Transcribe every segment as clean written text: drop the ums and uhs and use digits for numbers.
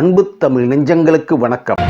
அன்பு தமிழ் நெஞ்சங்களுக்கு வணக்கம்.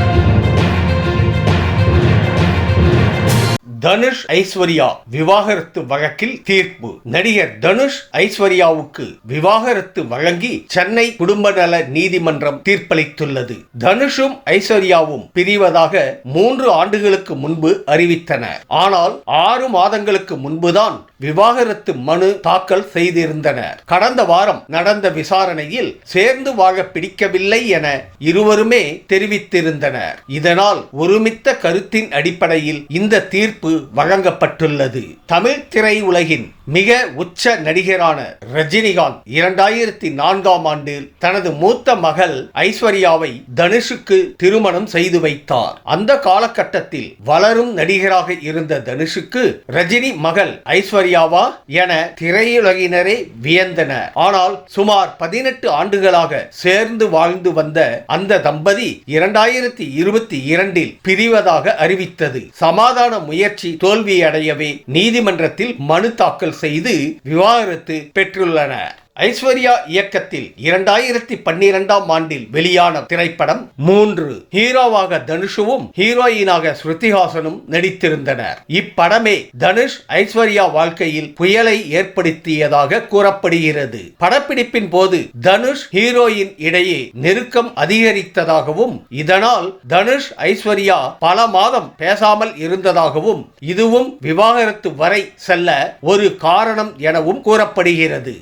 தனுஷ் ஐஸ்வர்யா விவாகரத்து வழக்கில் தீர்ப்பு. நடிகர் தனுஷ் ஐஸ்வர்யாவுக்கு விவாகரத்து வழங்கி சென்னை குடும்ப நல நீதிமன்றம் தீர்ப்பளித்துள்ளது. தனுஷும் ஐஸ்வர்யாவும் பிரிவதாக 3 ஆண்டுகளுக்கு முன்பு அறிவித்தனர். ஆனால் 6 மாதங்களுக்கு முன்புதான் விவாகரத்து மனு தாக்கல் செய்திருந்தனர். கடந்த வாரம் நடந்த விசாரணையில் சேர்ந்து வாழ பிடிக்கவில்லை என இருவருமே தெரிவித்திருந்தனர். இதனால் ஒருமித்த கருத்தின் அடிப்படையில் இந்த தீர்ப்பு வழங்கப்பட்டுள்ளது. தமிழ் திரையுலகின் மிக உச்ச நடிகரான ரஜினிகாந்த் 2004ஆம் ஆண்டில் தனது மூத்த மகள் ஐஸ்வர்யாவை தனுஷுக்கு திருமணம் செய்து வைத்தார். அந்த காலகட்டத்தில் வளரும் நடிகராக இருந்த தனுஷுக்கு ரஜினி மகள் ஐஸ்வர்யாவா என திரையுலகினரே வியந்தனர். ஆனால் சுமார் 18 ஆண்டுகளாக சேர்ந்து வாழ்ந்து வந்த அந்த தம்பதி 2022இல் பிரிவதாக அறிவித்தது. சமாதான முயற்சி தோல்வியடையவே நீதிமன்றத்தில் மனு தாக்கல் செய்து விவாகரத்து பெற்றுள்ளனர். ஐஸ்வர்யா இயக்கத்தில் 2012ஆம் ஆண்டில் வெளியான திரைப்படம் 3. ஹீரோவாக தனுஷுவும் ஹீரோயினாக ஸ்ருதிஹாசனும் நடித்திருந்தனர். இப்படமே தனுஷ் ஐஸ்வர்யா வாழ்க்கையில் புயலை ஏற்படுத்தியதாக கூறப்படுகிறது. படப்பிடிப்பின் போது தனுஷ் ஹீரோயின் இடையே நெருக்கம் அதிகரித்ததாகவும் இதனால் தனுஷ் ஐஸ்வர்யா பல மாதம் பேசாமல் இருந்ததாகவும் இதுவும் விவாகரத்து வரை செல்ல ஒரு காரணம் எனவும் கூறப்படுகிறது.